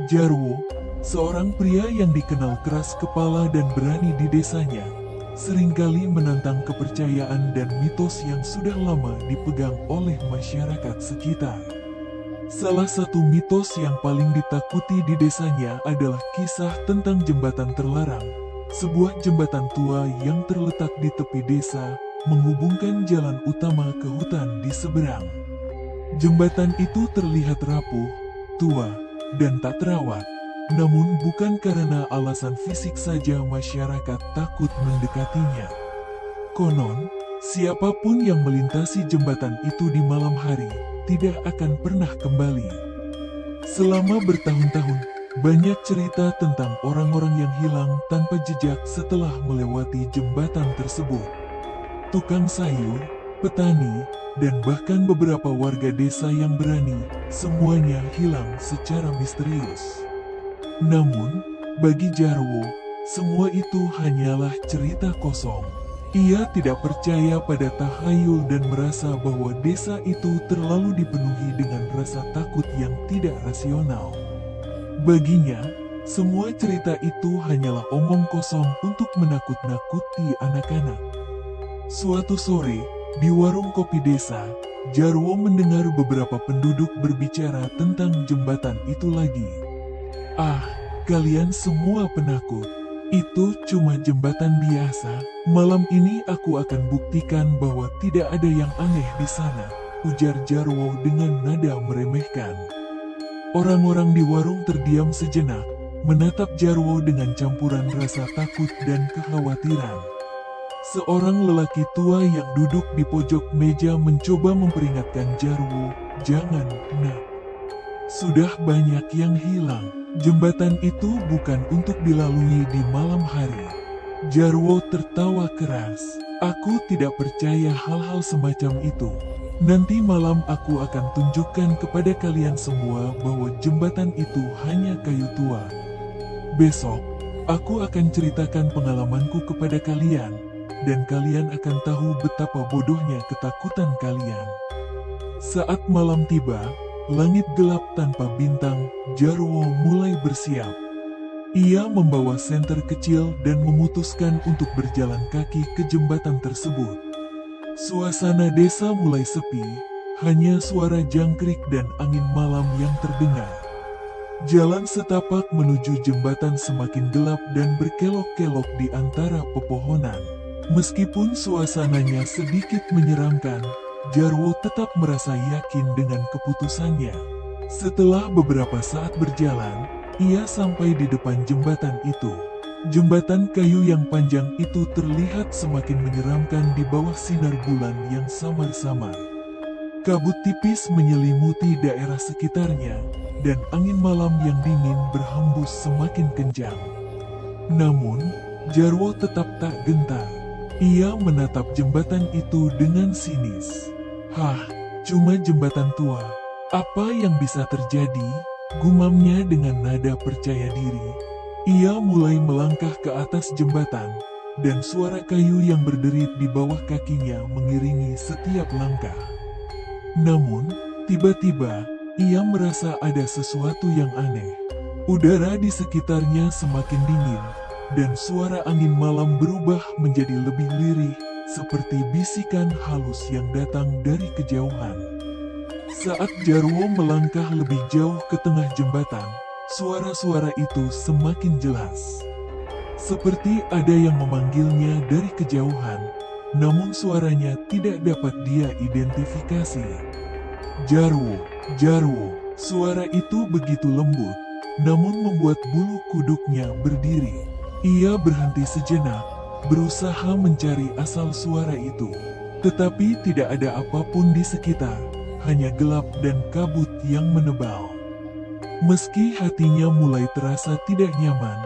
Jarwo, seorang pria yang dikenal keras kepala dan berani di desanya, seringkali menantang kepercayaan dan mitos yang sudah lama dipegang oleh masyarakat sekitar. Salah satu mitos yang paling ditakuti di desanya adalah kisah tentang jembatan terlarang, sebuah jembatan tua yang terletak di tepi desa, menghubungkan jalan utama ke hutan di seberang. Jembatan itu terlihat rapuh, tua, dan tak terawat. Namun bukan karena alasan fisik saja masyarakat takut mendekatinya. Konon, siapapun yang melintasi jembatan itu di malam hari, tidak akan pernah kembali. Selama bertahun-tahun, banyak cerita tentang orang-orang yang hilang tanpa jejak setelah melewati jembatan tersebut. Tukang sayur, petani, dan bahkan beberapa warga desa yang berani, semuanya hilang secara misterius. Namun, bagi Jarwo, semua itu hanyalah cerita kosong. Ia tidak percaya pada tahayul dan merasa bahwa desa itu terlalu dipenuhi dengan rasa takut yang tidak rasional. Baginya, semua cerita itu hanyalah omong kosong untuk menakut-nakuti anak-anak. Suatu sore, di warung kopi desa, Jarwo mendengar beberapa penduduk berbicara tentang jembatan itu lagi. "Ah, kalian semua penakut. Itu cuma jembatan biasa. Malam ini aku akan buktikan bahwa tidak ada yang aneh di sana," ujar Jarwo dengan nada meremehkan. Orang-orang di warung terdiam sejenak, menatap Jarwo dengan campuran rasa takut dan kekhawatiran. Seorang lelaki tua yang duduk di pojok meja mencoba memperingatkan Jarwo, "Jangan, nak. Sudah banyak yang hilang. Jembatan itu bukan untuk dilalui di malam hari." Jarwo tertawa keras. "Aku tidak percaya hal-hal semacam itu. Nanti malam aku akan tunjukkan kepada kalian semua bahwa jembatan itu hanya kayu tua. Besok, aku akan ceritakan pengalamanku kepada kalian, dan kalian akan tahu betapa bodohnya ketakutan kalian." Saat malam tiba, langit gelap tanpa bintang, Jarwo mulai bersiap. Ia membawa senter kecil dan memutuskan untuk berjalan kaki ke jembatan tersebut. Suasana desa mulai sepi, hanya suara jangkrik dan angin malam yang terdengar. Jalan setapak menuju jembatan semakin gelap dan berkelok-kelok di antara pepohonan. Meskipun suasananya sedikit menyeramkan, Jarwo tetap merasa yakin dengan keputusannya. Setelah beberapa saat berjalan, ia sampai di depan jembatan itu. Jembatan kayu yang panjang itu terlihat semakin menyeramkan di bawah sinar bulan yang samar-samar. Kabut tipis menyelimuti daerah sekitarnya, dan angin malam yang dingin berhembus semakin kencang. Namun, Jarwo tetap tak gentar. Ia menatap jembatan itu dengan sinis. "Hah, cuma jembatan tua. Apa yang bisa terjadi?" gumamnya dengan nada percaya diri. Ia mulai melangkah ke atas jembatan, dan suara kayu yang berderit di bawah kakinya mengiringi setiap langkah. Namun, tiba-tiba, ia merasa ada sesuatu yang aneh. Udara di sekitarnya semakin dingin, dan suara angin malam berubah menjadi lebih lirih, seperti bisikan halus yang datang dari kejauhan. Saat Jarwo melangkah lebih jauh ke tengah jembatan, suara-suara itu semakin jelas. Seperti ada yang memanggilnya dari kejauhan, namun suaranya tidak dapat dia identifikasi. "Jarwo, Jarwo." Suara itu begitu lembut, namun membuat bulu kuduknya berdiri. Ia berhenti sejenak, berusaha mencari asal suara itu. Tetapi tidak ada apapun di sekitar, hanya gelap dan kabut yang menebal. Meski hatinya mulai terasa tidak nyaman,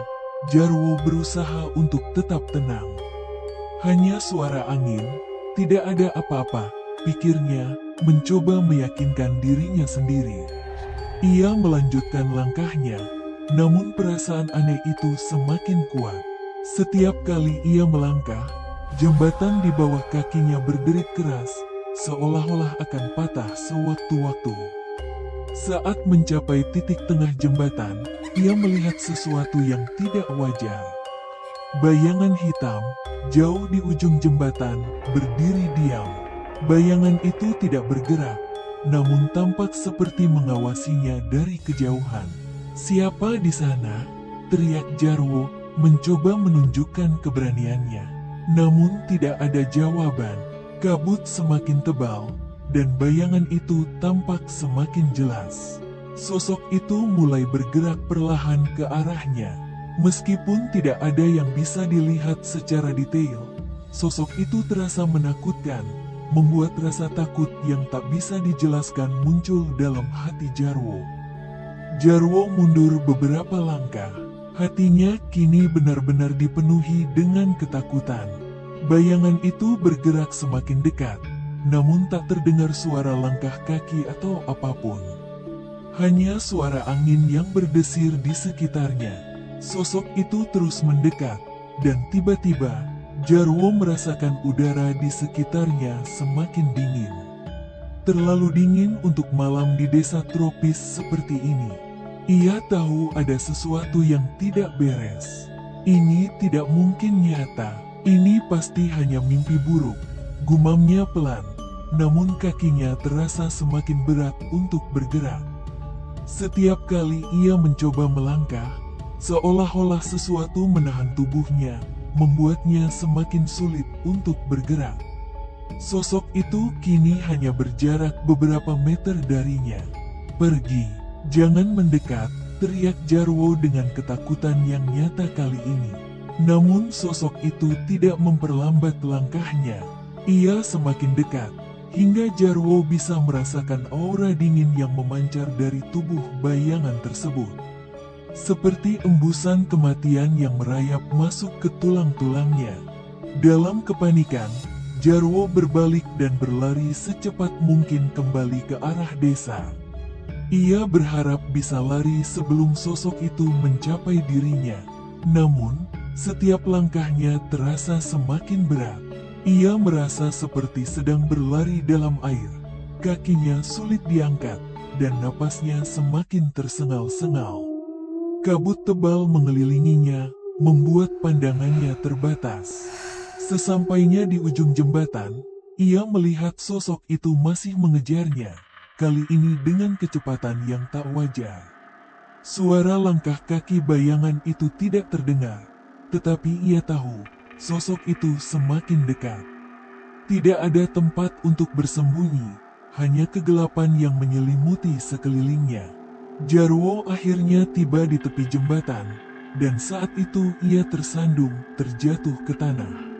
Jarwo berusaha untuk tetap tenang. Hanya suara angin, tidak ada apa-apa, pikirnya, mencoba meyakinkan dirinya sendiri. Ia melanjutkan langkahnya, namun perasaan aneh itu semakin kuat. Setiap kali ia melangkah, jembatan di bawah kakinya berderit keras, seolah-olah akan patah sewaktu-waktu. Saat mencapai titik tengah jembatan, ia melihat sesuatu yang tidak wajar. Bayangan hitam, jauh di ujung jembatan, berdiri diam. Bayangan itu tidak bergerak, namun tampak seperti mengawasinya dari kejauhan. "Siapa di sana?" teriak Jarwo, mencoba menunjukkan keberaniannya. Namun tidak ada jawaban. Kabut semakin tebal, dan bayangan itu tampak semakin jelas. Sosok itu mulai bergerak perlahan ke arahnya. Meskipun tidak ada yang bisa dilihat secara detail, sosok itu terasa menakutkan, membuat rasa takut yang tak bisa dijelaskan muncul dalam hati Jarwo. Jarwo mundur beberapa langkah. Hatinya kini benar-benar dipenuhi dengan ketakutan. Bayangan itu bergerak semakin dekat, namun tak terdengar suara langkah kaki atau apapun. Hanya suara angin yang berdesir di sekitarnya. Sosok itu terus mendekat, dan tiba-tiba Jarwo merasakan udara di sekitarnya semakin dingin. Terlalu dingin untuk malam di desa tropis seperti ini. Ia tahu ada sesuatu yang tidak beres. Ini tidak mungkin nyata. Ini pasti hanya mimpi buruk. Gumamnya pelan, namun kakinya terasa semakin berat untuk bergerak. Setiap kali ia mencoba melangkah, seolah-olah sesuatu menahan tubuhnya, membuatnya semakin sulit untuk bergerak. Sosok itu kini hanya berjarak beberapa meter darinya. "Pergi, jangan mendekat," teriak Jarwo dengan ketakutan yang nyata kali ini. Namun sosok itu tidak memperlambat langkahnya. Ia semakin dekat, hingga Jarwo bisa merasakan aura dingin yang memancar dari tubuh bayangan tersebut. Seperti embusan kematian yang merayap masuk ke tulang-tulangnya. Dalam kepanikan, Jarwo berbalik dan berlari secepat mungkin kembali ke arah desa. Ia berharap bisa lari sebelum sosok itu mencapai dirinya. Namun, setiap langkahnya terasa semakin berat. Ia merasa seperti sedang berlari dalam air. Kakinya sulit diangkat, dan napasnya semakin tersengal-sengal. Kabut tebal mengelilinginya, membuat pandangannya terbatas. Sesampainya di ujung jembatan, ia melihat sosok itu masih mengejarnya, kali ini dengan kecepatan yang tak wajar. Suara langkah kaki bayangan itu tidak terdengar, tetapi ia tahu sosok itu semakin dekat. Tidak ada tempat untuk bersembunyi, hanya kegelapan yang menyelimuti sekelilingnya. Jarwo akhirnya tiba di tepi jembatan, dan saat itu ia tersandung, terjatuh ke tanah.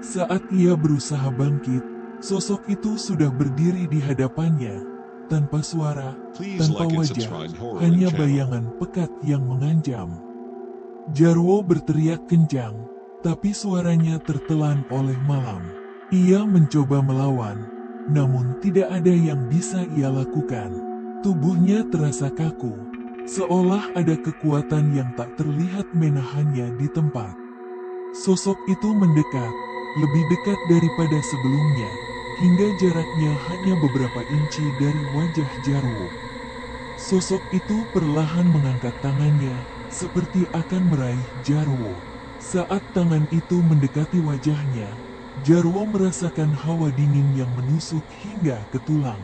Saat ia berusaha bangkit, sosok itu sudah berdiri di hadapannya, tanpa suara, tanpa wajah, hanya bayangan pekat yang mengancam. Jarwo berteriak kencang, tapi suaranya tertelan oleh malam. Ia mencoba melawan, namun tidak ada yang bisa ia lakukan. Tubuhnya terasa kaku, seolah ada kekuatan yang tak terlihat menahannya di tempat. Sosok itu mendekat, lebih dekat daripada sebelumnya, hingga jaraknya hanya beberapa inci dari wajah Jarwo. Sosok itu perlahan mengangkat tangannya, seperti akan meraih Jarwo. Saat tangan itu mendekati wajahnya, Jarwo merasakan hawa dingin yang menusuk hingga ke tulang.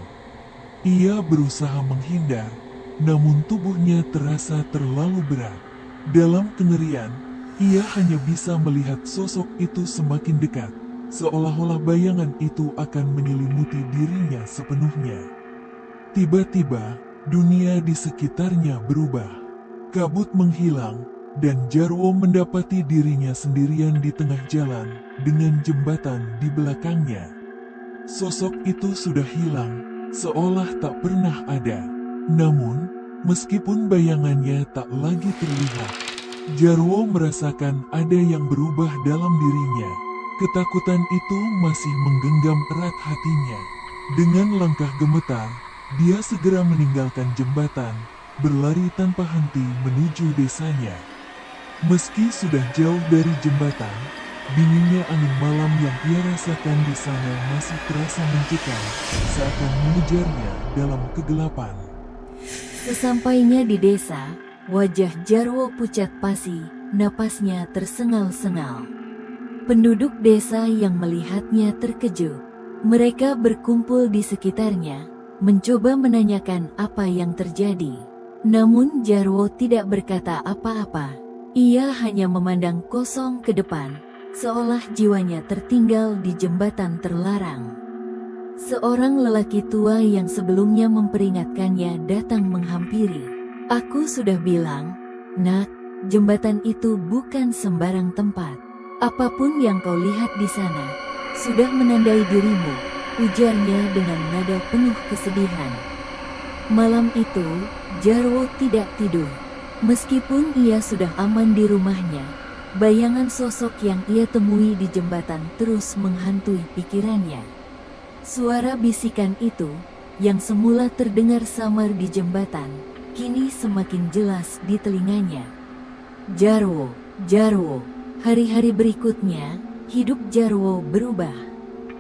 Ia berusaha menghindar, namun tubuhnya terasa terlalu berat. Dalam kengerian, ia hanya bisa melihat sosok itu semakin dekat, seolah-olah bayangan itu akan menyelimuti dirinya sepenuhnya. Tiba-tiba, dunia di sekitarnya berubah. Kabut menghilang, dan Jarwo mendapati dirinya sendirian di tengah jalan, dengan jembatan di belakangnya. Sosok itu sudah hilang, seolah tak pernah ada. Namun, meskipun bayangannya tak lagi terlihat, Jarwo merasakan ada yang berubah dalam dirinya. Ketakutan itu masih menggenggam erat hatinya. Dengan langkah gemetar, dia segera meninggalkan jembatan, berlari tanpa henti menuju desanya. Meski sudah jauh dari jembatan, dinginnya angin malam yang ia rasakan di sana masih terasa mencekam, seakan mengejarnya dalam kegelapan. Sesampainya di desa, Wajah Jarwo pucat pasi, napasnya tersengal-sengal. Penduduk desa yang melihatnya terkejut. Mereka berkumpul di sekitarnya, mencoba menanyakan apa yang terjadi. Namun Jarwo tidak berkata apa-apa. Ia hanya memandang kosong ke depan, seolah jiwanya tertinggal di jembatan terlarang. Seorang lelaki tua yang sebelumnya memperingatkannya datang menghampiri. "Aku sudah bilang, Nak, jembatan itu bukan sembarang tempat. Apapun yang kau lihat di sana, sudah menandai dirimu," ujarnya dengan nada penuh kesedihan. Malam itu, Jarwo tidak tidur. Meskipun ia sudah aman di rumahnya, bayangan sosok yang ia temui di jembatan terus menghantui pikirannya. Suara bisikan itu, yang semula terdengar samar di jembatan, kini semakin jelas di telinganya. Jarwo, Jarwo. Hari-hari berikutnya, hidup Jarwo berubah.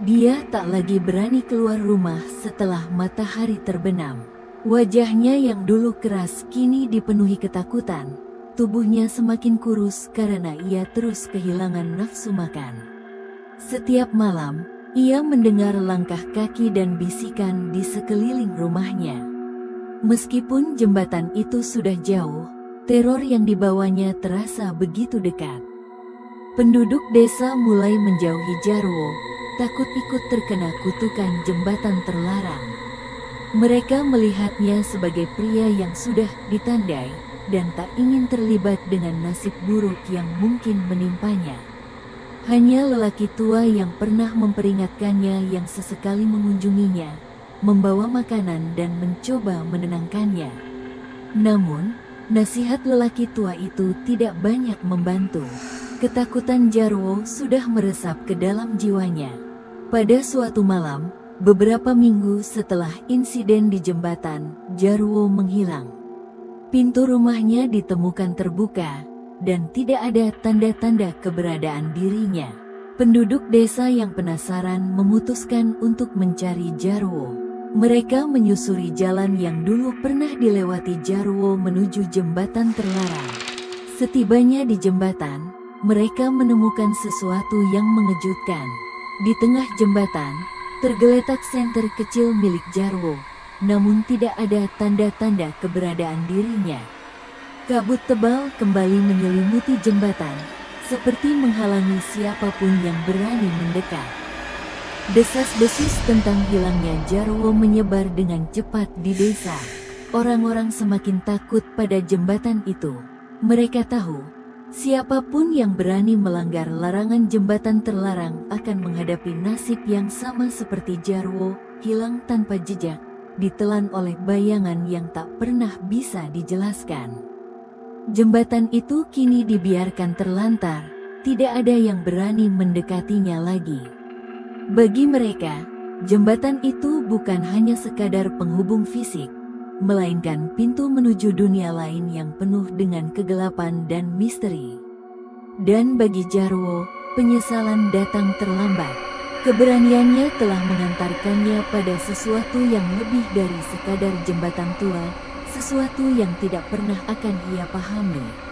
Dia tak lagi berani keluar rumah setelah matahari terbenam. Wajahnya yang dulu keras kini dipenuhi ketakutan. Tubuhnya semakin kurus karena ia terus kehilangan nafsu makan. Setiap malam, ia mendengar langkah kaki dan bisikan di sekeliling rumahnya. Meskipun jembatan itu sudah jauh, teror yang dibawanya terasa begitu dekat. Penduduk desa mulai menjauhi Jarwo, takut ikut terkena kutukan jembatan terlarang. Mereka melihatnya sebagai pria yang sudah ditandai, dan tak ingin terlibat dengan nasib buruk yang mungkin menimpanya. Hanya lelaki tua yang pernah memperingatkannya yang sesekali mengunjunginya, membawa makanan dan mencoba menenangkannya. Namun, nasihat lelaki tua itu tidak banyak membantu. Ketakutan Jarwo sudah meresap ke dalam jiwanya. Pada suatu malam, beberapa minggu setelah insiden di jembatan, Jarwo menghilang. Pintu rumahnya ditemukan terbuka, dan tidak ada tanda-tanda keberadaan dirinya. Penduduk desa yang penasaran memutuskan untuk mencari Jarwo. Mereka menyusuri jalan yang dulu pernah dilewati Jarwo menuju jembatan terlarang. Setibanya di jembatan, mereka menemukan sesuatu yang mengejutkan. Di tengah jembatan, tergeletak senter kecil milik Jarwo, namun tidak ada tanda-tanda keberadaan dirinya. Kabut tebal kembali menyelimuti jembatan, seperti menghalangi siapapun yang berani mendekat. Desas-desus tentang hilangnya Jarwo menyebar dengan cepat di desa. Orang-orang semakin takut pada jembatan itu. Mereka tahu, siapapun yang berani melanggar larangan jembatan terlarang akan menghadapi nasib yang sama seperti Jarwo, hilang tanpa jejak, ditelan oleh bayangan yang tak pernah bisa dijelaskan. Jembatan itu kini dibiarkan terlantar, tidak ada yang berani mendekatinya lagi. Bagi mereka, jembatan itu bukan hanya sekadar penghubung fisik, melainkan pintu menuju dunia lain yang penuh dengan kegelapan dan misteri. Dan bagi Jarwo, penyesalan datang terlambat. Keberaniannya telah mengantarkannya pada sesuatu yang lebih dari sekadar jembatan tua, sesuatu yang tidak pernah akan ia pahami.